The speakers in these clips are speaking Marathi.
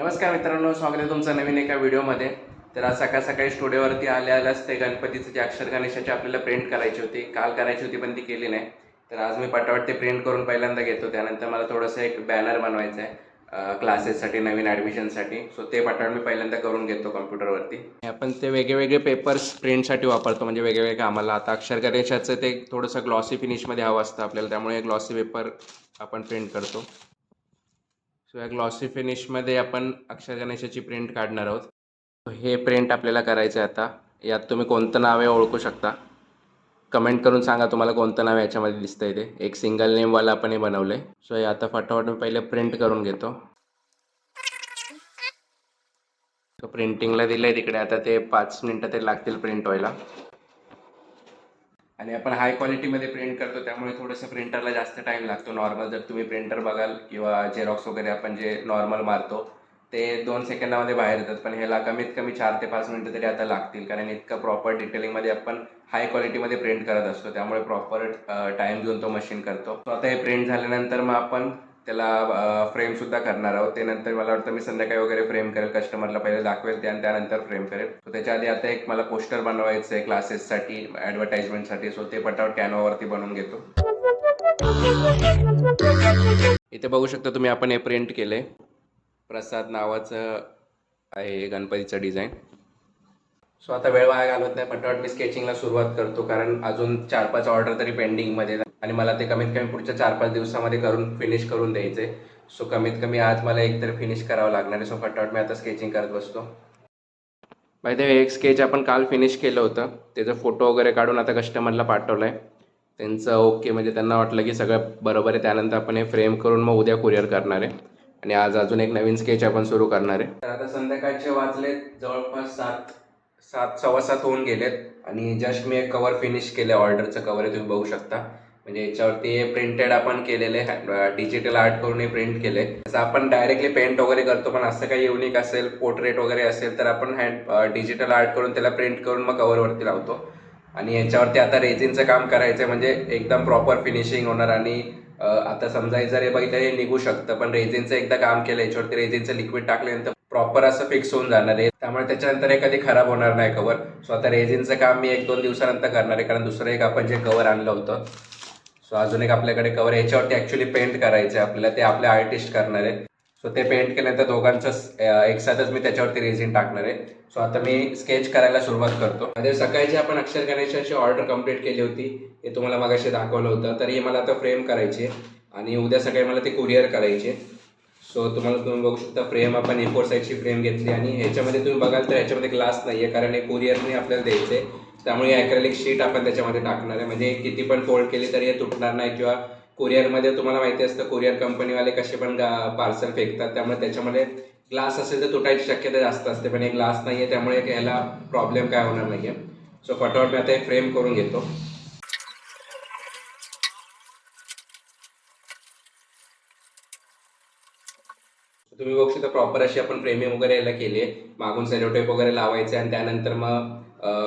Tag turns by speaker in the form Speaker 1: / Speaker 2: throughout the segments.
Speaker 1: नमस्कार मित्रांनो, स्वागत आहे तुमचं नवीन एका व्हिडिओमध्ये. तर आज सकाळ सकाळी स्टुडिओवरती आल्याच ते गणपतीचं जे अक्षर गणेशाची आपल्याला प्रिंट करायची होती, काल करायची होती पण ती केली नाही. तर आज मी पटापट ते प्रिंट करून पहिल्यांदा घेतो. त्यानंतर मला थोडंसं एक बॅनर बनवायचं आहे क्लासेससाठी, नवीन ॲडमिशनसाठी. सो ते पटापट मी पहिल्यांदा करून घेतो कॉम्प्युटरवरती. आपण ते वेगळे पेपर्स प्रिंटसाठी वापरतो, म्हणजे वेगवेगळे कामाला. आता अक्षर गणेशाचं ते थोडंसं ग्लॉसी फिनिशमध्ये हवं असतं आपल्याला, त्यामुळे ग्लॉसी पेपर आपण प्रिंट करतो. सो या ग्लॉसी फिनिशमध्ये आपण अक्षर गणेशाची प्रिंट काढणार आहोत. हे प्रिंट आपल्याला करायचं आहे. आता यात तुम्ही कोणतं नाव आहे ओळखू शकता. कमेंट करून सांगा तुम्हाला कोणतं नाव याच्यामध्ये दिसतंय ते. एक सिंगल नेमवाला आपण हे बनवलं आहे. सो हे आता फटाफट मी पहिले प्रिंट करून घेतो. प्रिंटिंगला दिलं आहे तिकडे. आता ते 5 मिनटं तरी लागतील प्रिंट व्हायला. आणि आपण हाय क्वालिटीमध्ये प्रिंट करतो, त्यामुळे थोडंसं प्रिंटरला जास्त टाईम लागतो. नॉर्मल जर तुम्ही प्रिंटर बघाल किंवा झेरॉक्स वगैरे आपण जे नॉर्मल मारतो ते 2 सेकंदामध्ये बाहेर येतात, पण ह्याला कमीत कमी 4 ते 5 मिनटं तरी आता लागतील, कारण इतकं प्रॉपर डिटेलिंगमध्ये आपण हाय क्वालिटीमध्ये प्रिंट करत असतो. त्यामुळे प्रॉपर टाईम घेऊन तो मशीन करतो. तो आता हे प्रिंट झाल्यानंतर मग आपण त्याला फ्रेमसुद्धा करणार आहोत. ते नंतर मला वाटतं मी संध्याकाळी वगैरे फ्रेम करेल, कस्टमरला पहिले दाखवेल ते आणि त्यानंतर फ्रेम करेल. सो त्याच्या आधी आता एक मला पोस्टर बनवायचं आहे क्लासेससाठी, ॲडव्हर्टाइजमेंटसाठी. सो ते पटापट कॅनव्हावरती बनवून घेतो. इथे बघू शकता तुम्ही, आपण हे प्रिंट केले. प्रसाद नावाचं आहे गणपतीचं डिझाईन. सो आता वेळ वाया घालवत नाही, पटापट मी स्केचिंगला सुरुवात करतो, कारण अजून 4-5 ऑर्डर तरी पेंडिंगमध्ये आणि मला ते कमीत कमी पुढच्या 4-5 दिवसामध्ये फिनिश करून द्यायचे. सो कमीत कमी आज मला एकतर फिनिश करावं लागणार आहे. सो फटाफट मी आता स्केचिंग करत बसतो. माहिती आहे, एक स्केच आपण काल फिनिश केलं होतं, त्याचा फोटो वगैरे काढून आता कस्टमरला पाठवलं आहे. त्यांचं ओके, म्हणजे त्यांना वाटलं की सगळं बरोबर आहे. त्यानंतर आपण हे फ्रेम करून मग उद्या कुरिअर करणार आहे आणि आज अजून एक नवीन स्केच आपण सुरू करणार आहे. तर आता संध्याकाळचे वाजले जवळपास 7-7:15 होऊन गेलेत आणि जस्ट मी एक कवर फिनिश केलं. ऑर्डरचं कवर आहे, तुम्ही बघू शकता. म्हणजे याच्यावरती प्रिंटेड आपण केलेले, डिजिटल आर्ट करून हे प्रिंट केले. जसं आपण डायरेक्टली पेंट वगैरे करतो, पण असं काही युनिक असेल, पोर्ट्रेट वगैरे असेल तर आपण डिजिटल आर्ट करून त्याला प्रिंट करून मग कवरवरती लावतो. आणि याच्यावरती आता रेझिनचं काम करायचं आहे, म्हणजे एकदम प्रॉपर फिनिशिंग होणार. आणि आता समजा जर हे बघितलं हे निघू शकतं, पण रेझिनचं एकदा काम केलं, याच्यावरती रेझिनचं लिक्विड टाकल्यानंतर प्रॉपर असं फिक्स होऊन जाणार आहे. त्यामुळे त्याच्यानंतर हे कधी खराब होणार नाही कवर. सो आता रेझिनचं काम मी 1-2 दिवसानंतर करणार आहे, कारण दुसरं एक आपण जे कवर आणलं होतं, सो अजून एक आपल्याकडे कवर याच्यावरती ॲक्च्युली पेंट करायचं आहे आपल्याला. ते आपले आर्टिस्ट करणार आहे. सो ते पेंट केल्यानंतर दोघांचं एकसाथच मी त्याच्यावरती रेझिन टाकणार आहे. सो आता मी स्केच करायला सुरुवात करतो. म्हणजे सकाळची आपण अक्षर गणेशाची ऑर्डर कंप्लीट केली होती, हे तुम्हाला मगाशी दाखवलं होतं. तर ही मला आता फ्रेम करायची आहे आणि उद्या सकाळी मला ती कुरिअर करायची आहे. सो तुम्ही बघू शकता, फ्रेम आपण A4 साईजची फ्रेम घेतली आणि ह्याच्यामध्ये तुम्ही बघाल तर ह्याच्यामध्ये ग्लास नाही आहे, कारण हे कुरिअरने आपल्याला द्यायचं आहे. त्यामुळे ॲक्रेलिक शीट आपण त्याच्यामध्ये टाकणार आहे, म्हणजे किती पण फोल्ड केली तरी हे तुटणार नाही. किंवा कुरिअरमध्ये तुम्हाला माहिती असतं, कुरिअर कंपनीवाले कसे पण पार्सल फेकतात, त्यामुळे त्याच्यामध्ये ग्लास असेल तर तुटायची शक्यता जास्त असते, पण हे ग्लास नाही आहे, त्यामुळे ह्याला प्रॉब्लेम काय होणार नाही आहे. सो फटाफट मी आता हे फ्रेम करून घेतो. तुम्ही बघू शकता प्रॉपर अशी आपण फ्रेमिंग वगैरे याला केली आहे. मागून सेलोटेप वगैरे लावायचे आणि त्यानंतर मग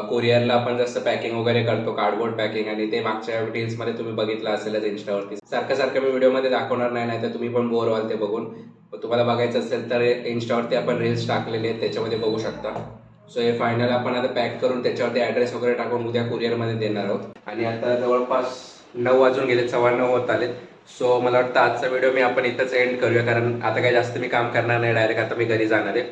Speaker 1: कोरिअरला आपण जसं पॅकिंग वगैरे करतो, कार्डबोर्ड पॅकिंग, आणि ते मागच्या रील्समध्ये तुम्ही बघितलं असेलच इन्स्टावरती. सारखं मी व्हिडिओमध्ये दाखवणार नाही, तर तुम्ही पण बोर व्हाल ते बघून. तुम्हाला बघायचं असेल तर इन्स्टावरती आपण रील्स टाकलेले आहेत, त्याच्यामध्ये बघू शकता. सो हे फायनल आपण आता पॅक करून त्याच्यावरती ॲड्रेस वगैरे टाकून उद्या कुरिअरमध्ये देणार आहोत. आणि आता जवळपास 9 वाजून गेले, 9:15 होत आलेत. सो मला वाटतं आजचा व्हिडिओ मी आपण इथंच एंड करूया, कारण आता काही जास्त मी काम करणार नाही, डायरेक्ट आता मी घरी जाणार आहे.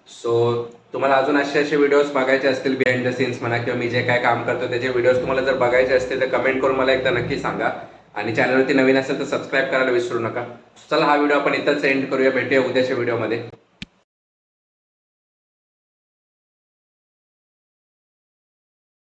Speaker 1: सो तुम्हाला अजून असे व्हिडिओज बघायचे असतील, बिहाइंड द सीन्स म्हणा, किंवा मी जे काय काम करतो त्याचे व्हिडिओज तुम्हाला जर बघायचे असतील तर कमेंट करून मला एकदा नक्की सांगा. आणि चॅनलवरती नवीन असेल तर सबस्क्राईब करायला विसरू नका. चला, हा व्हिडिओ आपण इथंच एंड करूया. भेटूया उद्याच्या व्हिडिओमध्ये.